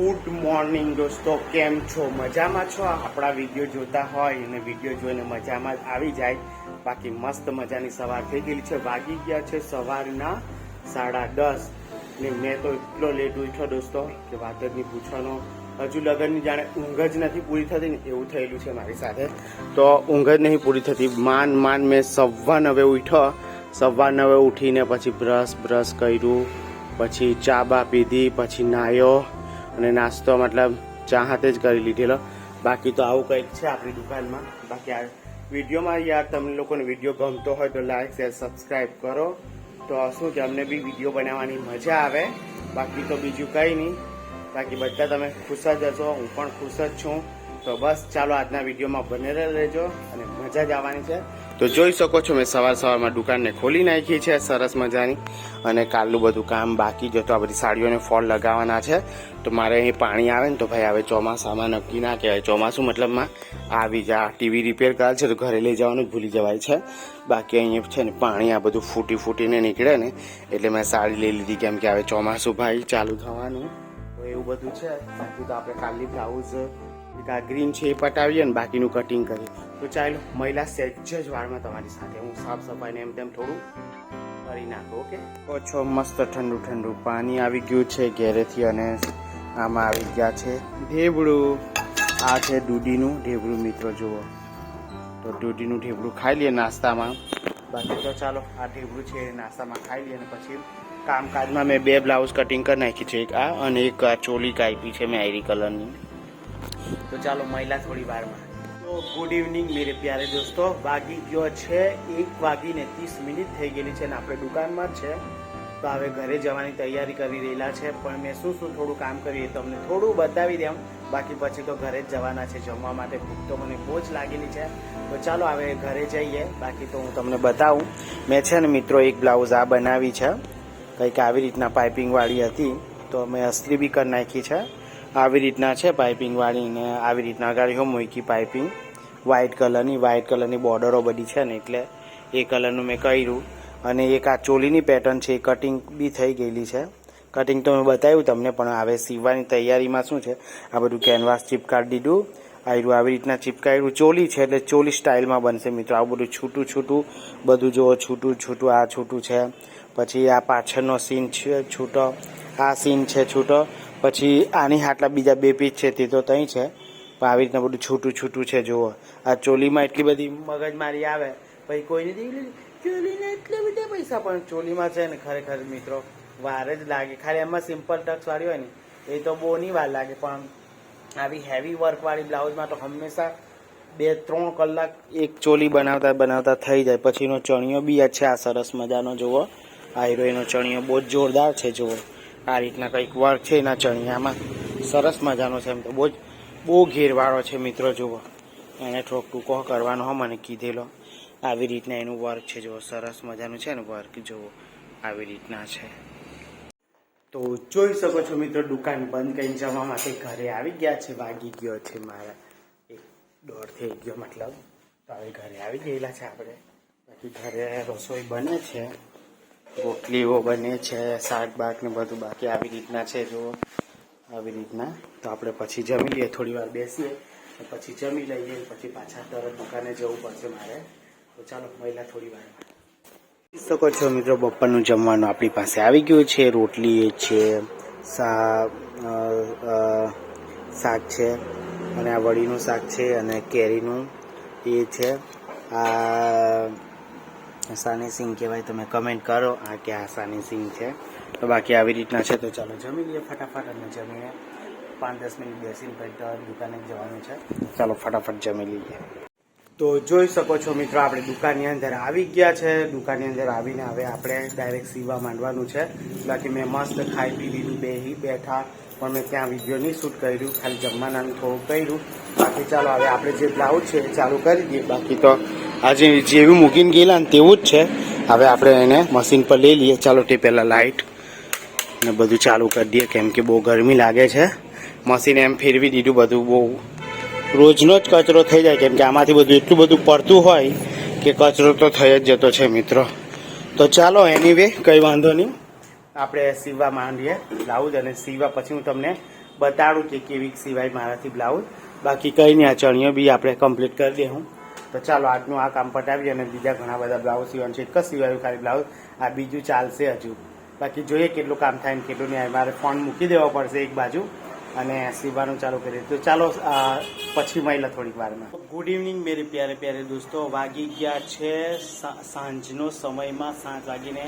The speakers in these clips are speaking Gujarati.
ગુડ મોર્નિંગ દોસ્તો, કેમ છો? મજામાં છો? આપણા વિડીયો જોતા હોય અને વિડીયો જોઈને મજામાં આવી જાય. બાકી મસ્ત મજાની સવાર થઈ ગયેલી છે. વાગી ગયા છે સવારના 10:30 ને મેં તો એટલો લેટ ઉઠ્યો દોસ્તો કે વાત જ નહીં પૂછવાનો. હજુ લગનની જાણે ઊંઘ જ નથી પૂરી થતી ને એવું થયેલું છે મારી સાથે. તો ઊંઘ જ નહીં પૂરી થતી. માંડ મેં 9:15 ઉઠ્યો. 9:15 ઉઠીને પછી બ્રશ કર્યું, પછી ચા બા પીધી, પછી નાહ્યો અને નાસ્તો મતલબ ચા હાથે જ કરી લીધેલો. બાકી તો આવું કંઈક છે આપણી દુકાનમાં. બાકી આ વિડીયોમાં યાર તમને લોકોને વિડીયો ગમતો હોય તો લાઈક શેર સબસ્ક્રાઈબ કરો, તો શું કે અમને બી વિડીયો બનાવવાની મજા આવે. બાકી તો બીજું કંઈ નહીં. બાકી બધા તમે ખુશ જ હશો, હું પણ ખુશ જ છું. તો બસ ચાલો આજના વિડીયોમાં બને રહેજો અને મજા જ આવવાની છે. તો જોઈ શકો છો મેં સવારમાં દુકાનને ખોલી નાખી છે સરસ મજાની. અને કાલનું બધું કામ બાકી જ હતું. આ બધી સાડીઓને ફોલ લગાવવાના છે. તો મારે અહીં પાણી આવે ને તો ભાઈ હવે ચોમાસામાં નક્કી ના કહેવાય. ચોમાસું મતલબમાં આવી જા ટીવી રિપેર કરાવે છે તો ઘરે લઈ જવાનું જ ભૂલી જવાય છે. બાકી અહીંયા છે ને પાણી આ બધું ફૂટીને નીકળે ને એટલે મેં સાડી લઈ લીધી, કેમ કે હવે ચોમાસું ભાઈ ચાલુ થવાનું. તો એવું બધું છે. બાકી તો આપણે કાલની બ્લાઉઝ આ ગ્રીન છે એ પટાવીએ ને બાકીનું કટિંગ કરીએ. તો ચાલો મહિલા સેજ જ વાળમાં તમારી સાથે હું સાફ સફાઈને એમ તેમ થોડું કરી નાખો. ઓકે. ઓછો મસ્ત ઠંડુ પાણી આવી ગયું છે ઘેરેથી અને આમાં આવી ગયા છે ઢેબડું. આ છે દૂધીનું ઢેબડું મિત્રો જુઓ. તો દૂધીનું ઢેબડું ખાઈ લઈએ નાસ્તામાં. બાકી તો ચાલો આ ઢેબડું છે નાસ્તામાં ખાઈ લઈએ અને પછી કામકાજમાં મેં 2 બ્લાઉઝ કટિંગ કરી નાખી છે, એક આ અને એક આ ચોલી કાપી છે મેં આયરી કલરની. તો ચાલો મહિલા થોડી વારમાં. તો ગુડ ઇવનિંગ મેરે પ્યારે દોસ્તો. વાગી ગયો છે 1:30 થઈ ગયેલી છે ને આપણે દુકાનમાં જ છે. તો હવે ઘરે જવાની તૈયારી કરી રહેલા છે. પણ મેં શું થોડું કામ કર્યું એ તમને થોડું બતાવી દઉં. બાકી પછી તો ઘરે જ જવાના છે જમવા માટે. ભૂખ તો મને બહુ જ લાગેલી છે. તો ચાલો હવે ઘરે જઈએ. બાકી તો હું તમને બતાવું. મેં છે ને મિત્રો એક બ્લાઉઝ આ બનાવી છે, કંઈક આવી રીતના પાઇપિંગવાળી હતી. તો મેં અસ્ત્રી બી કરી નાખી છે. આવી રીતના છે પાઇપિંગવાળી ને આવી રીતના આગળ હો મૂકી પાઇપિંગ વ્હાઇટ કલરની બોર્ડરો બધી છે ને એટલે એ કલરનું મેં કર્યું. અને એક આ ચોલીની પેટર્ન છે એ કટિંગ બી થઈ ગયેલી છે. કટિંગ તો મેં બતાવ્યું તમને, પણ હવે સીવવાની તૈયારીમાં શું છે આ બધું કેનવાસ ચીપકાડી દીધું. આવી રીતના ચીપકાવ્યું. ચોલી છે એટલે ચોલી સ્ટાઇલમાં બનશે મિત્રો. આવું બધું છૂટું બધું જુઓ. છૂટું આ છૂટું છે. પછી આ પાછળનો સીન છે છૂટો, આ સીન છે છૂટો. પછી આની હાટલા બીજા 2 પીસ છે તે તો ત્યાં છે. પણ આવી રીતના બધું છૂટું છે જુઓ. આ ચોલીમાં એટલી બધી મગજમારી આવે પછી કોઈને ચોલીને એટલા બધા પૈસા, પણ ચોલીમાં છે ને ખરેખર મિત્રો વાર જ લાગે. ખાલી એમાં સિમ્પલ ટક્સ વાળી હોય ને એ તો બહુ નહીં વાર લાગે, પણ આવી હેવી વર્કવાળી બ્લાઉઝમાં તો હંમેશા 2-3 કલાક એક ચોલી બનાવતા થઈ જાય. પછી એનો ચણિયો બી છે આ સરસ મજાનો જુઓ. આ હીરોઈનનો ચણિયો બહુ જ જોરદાર છે જુઓ. આ રીતના કંઈક વર્ક છે એના ચણિયામાં સરસ મજાનો છે. એમ તો બહુ ઘેરવાળો છે મિત્રો જુઓ. એને થોડોક ટૂંકો કરવાનો હો મને કીધેલો. આવી રીતના એનું વર્ક છે જુઓ. સરસ મજાનું છે ને વર્ક જુઓ. આવી રીતના છે. તો જોઈ શકો છો મિત્રો દુકાન બંધ કરીને જવા માટે ઘરે આવી ગયા છે. વાગી ગયો છે મારા 1:30 થઈ ગયો મતલબ. તો હવે ઘરે આવી ગયેલા છે આપણે. બાકી ઘરે રસોઈ બને છે, રોટલીઓ બને છે, શાક બાક ને બધું બાકી આવી રીતના છે જુઓ. આવી રીતના. તો આપણે પછી જમી લઈએ, થોડી વાર બેસીએ પછી જમી લઈએ, પછી પાછા તરત દુકાને જવું પડશે મારે. તો ચાલો મહિલા થોડી વાર. શકો છો મિત્રો બપોરનું જમવાનું આપણી પાસે આવી ગયું છે. રોટલી છે, શાક છે અને આ વડીનું શાક છે અને કેરીનું એ છે. આ સાની સિંગ કહેવાય, તમે કમેન્ટ કરો આ કે આ સાની સિંગ છે. તો બાકી આવી રીતના છે. તો ચાલો જમી લઈએ ફટાફટ અને જમીને 5-10 મિનિટ બેસીને પછી દુકાને જવાનું છે. ચાલો ફટાફટ જમી લઈએ. તો જોઈ શકો છો મિત્રો આપણે દુકાનની અંદર આવી ગયા છે. દુકાનની અંદર આવીને હવે આપણે ડાયરેક્ટ સીવવા માંડવાનું છે. બાકી મેં મસ્ત ખાઈ પી લીધું, બેઠા, પણ મેં ત્યાં વિડીયો નહીં શૂટ કર્યું, ખાલી જમવાનાનું થોડું કર્યું. બાકી ચાલો હવે આપણે જે બ્લાઉઝ છે એ ચાલુ કરી દઈએ. બાકી તો આજે જેવું મૂકીને ગયેલા ને તેવું જ છે. હવે આપણે એને મશીન પર લઈ લઈએ. ચાલો તે પહેલાં લાઇટ ને બધું ચાલુ કરી દઈએ, કેમ કે બહુ ગરમી લાગે છે. મશીન એમ ફેરવી દીધું. બધું બહુ રોજનો જ કચરો થઈ જાય, કેમ કે આમાંથી બધું એટલું બધું પડતું હોય કે કચરો તો થઈ જ જતો છે મિત્રો. તો ચાલો એનીવે કંઈ વાંધો નહીં, આપણે સીવવા માંડીએ બ્લાઉઝ. અને સીવવા પછી હું તમને બતાડું કે કેવી સિવાય મારાથી બ્લાઉઝ. બાકી કંઈ નહીં, આ ચણિયો બી આપણે કમ્પ્લીટ કરી દઉં. તો ચાલો આજનું આ કામ પટાવીએ અને બીજા ઘણા બધા બ્લાઉઝ સીવાનું છે. એક જ સિવાયું ખાલી બ્લાઉઝ, આ બીજું ચાલશે હજુ. બાકી જોઈએ કેટલું કામ થાય ને કેટલું નહીં. મારે ફોન મૂકી દેવો પડશે એક બાજુ અને સીવાનું ચાલુ કરીએ. તો ચાલો પછી મળીએ થોડીક વારમાં. ગુડ ઇવનિંગ મેરી પ્યારે પ્યારે દોસ્તો. વાગી ગયા છે સાંજનો સમયમાં 7 વાગીને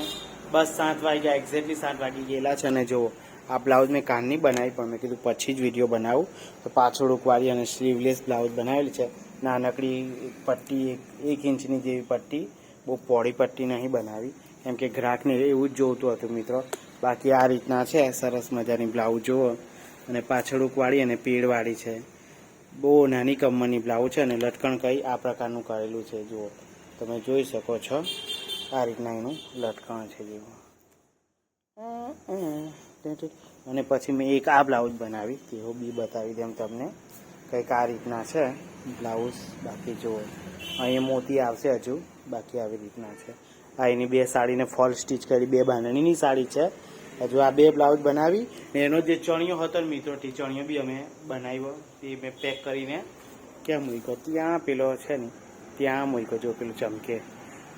બસ 7 વાગ્યા, એક્ઝેક્ટલી 7 વાગી ગયેલા છે. અને જુઓ આ બ્લાઉઝ મેં કાનની બનાવી, પણ મેં કીધું પછી જ વિડીયો બનાવું. તો પાછળ ઉકવાળી અને સ્લીવલેસ બ્લાઉઝ બનાવેલી છે. નાનકડી પટ્ટી, 1 ઇંચની જેવી પટ્ટી, બહુ પહોળી પટ્ટી નહીં બનાવી, કેમ કે ગ્રાહકને એવું જ જોઈતું હતું મિત્રો. બાકી આ રીતના છે સરસ મજાની બ્લાઉઝ જુઓ, અને પાછળ ઉકવાળી અને પીળવાળી છે. બહુ નાની કમરની બ્લાઉઝ છે અને લટકણ કંઈ આ પ્રકારનું કરેલું છે. જુઓ તમે જોઈ શકો છો, આ રીતના એનું લટકણ છે. જુઓ અને પછી મેં એક આ બ્લાઉઝ બનાવી, તેઓ બી બતાવી દેમ તમને. કંઈક આ રીતના છે બ્લાઉઝ. બાકી જુઓ અહીં મોતી આવશે હજુ, બાકી આવી રીતના છે. આ એની 2 સાડીને ફોલ સ્ટીચ કરી, 2 બાંધણીની સાડી છે. હજુ આ 2 બ્લાઉઝ બનાવી ને એનો જે ચણિયો હતો ને મિત્રો, તે ચણિયો બી અમે બનાવ્યો. તે મેં પેક કરીને ક્યાં મૂક્યો, ત્યાં પેલો છે ને ત્યાં મૂક્યો, જો પેલું ચમકે.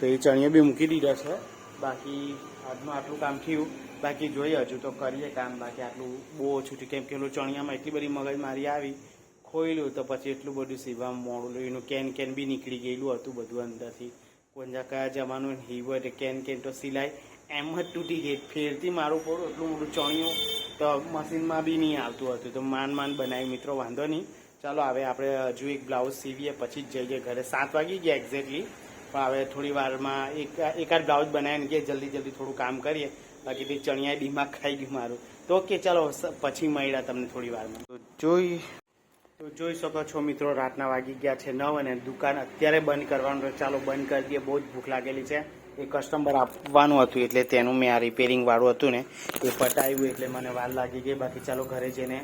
તો એ ચણિયો બી મૂકી દીધો છે. બાકી આજનું આટલું કામ થયું. બાકી જોઈએ હજુ તો કરીએ કામ. બાકી આટલું બહુ ઓછું થયું, કેમ કે પેલું ચણિયામાં એટલી બધી મગજમારી આવી, ખોઈલું તો પછી એટલું બધું સીવામાં મોડું. એનું કેન બી નીકળી ગયેલું હતું બધું અંદરથી. કોંજા કયા જમાનું હીવો એટલે કેન તો સિલાઈ એમ જ તૂટી ગઈ. ફેરથી મારું પડું એટલું મોટું ચણિયું તો મશીનમાં બી નહીં આવતું હતું. તો માંડ બનાવી મિત્રો, વાંધો નહીં. ચાલો હવે આપણે હજુ એક બ્લાઉઝ સીવીએ પછી જ જઈએ ઘરે. 7 વાગી ગયા એક્ઝેક્ટલી, પણ હવે થોડી વારમાં એકાદ બ્લાઉઝ બનાવીને કે જલ્દી થોડું કામ કરીએ. બાકી તે ચણિયાએ દિમાગ ખાઈ ગયું મારું. તો ઓકે ચાલો પછી મળ્યા તમને થોડી વારમાં. તો જોઈ શકો છો મિત્રો, રાતના વાગી ગયા છે 9 અને દુકાન અત્યારે બંધ કરવાનું. ચાલો બંધ કરી દઈએ, બહુ જ ભૂખ લાગેલી છે. એ કસ્ટમર આપવાનું હતું એટલે તેનું મેં આ રિપેરિંગ વાળું હતું ને એ પટાવ્યું, એટલે મને વાર લાગી ગઈ. બાકી ચાલો ઘરે જઈને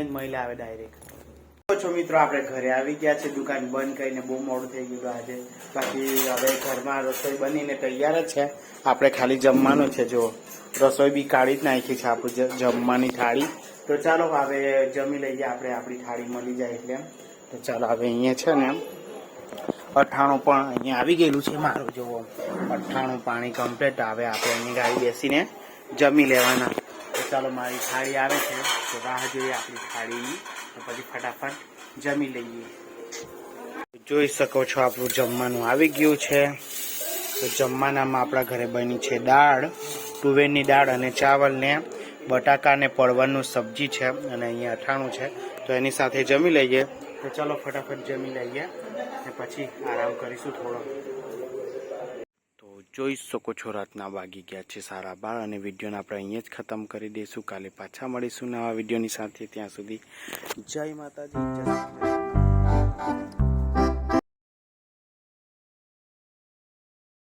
જ મહિલા આવે ડાયરેક્ટ. છો મિત્રો, આપણે ઘરે આવી ગયા છે. દુકાન બંધ કરીને બહુ મોડું થઈ ગયું આજે. બાકી હવે ઘરમાં રસોઈ બનીને તૈયાર જ છે. આપણે ખાલી જમવાનું છે. જો રસોઈ બી કાઢી જ નાખી છે આપણું જમવાની થાળી. તો ચાલો હવે જમી લઈએ આપણે, આપણી થાળી મળી જાય એટલે. તો ચાલો હવે અહીંયા છે ને 98 પણ અહીંયા આવી ગયેલું છે મારું. જુઓ 98 પાણી કમ્પ્લીટ. હવે આપણે અહીંયા ગાડી બેસીને જમી લેવાના. તો ચાલો મારી થાળી આવે છે, તો રાહ જોઈએ આપણી થાળીની. તો પછી ફટાફટ જમી લઈએ. જોઈ શકો છો આપણું જમવાનું આવી ગયું છે. તો જમવાનામાં આપણા ઘરે બની છે દાળ, તુવેરની દાળ અને ચાવલ ને બટાકા ને પરવળનું સબ્જી છે. અને અહીંયા 98 છે, તો એની સાથે જમી લઈએ. તો ચાલો ફટાફટ જમી લઈએ ને પછી આરામ કરીશું થોડો. તો જોઈ શકો છો રાતના વાગી ગયા છે 12:30 અને વિડીયોને આપણે અહીંયા જ ખતમ કરી દઈશું. કાલે પાછા મળીશું નવા વિડીયોની સાથે. ત્યાં સુધી જય માતાજી, જય શ્રી કૃષ્ણ.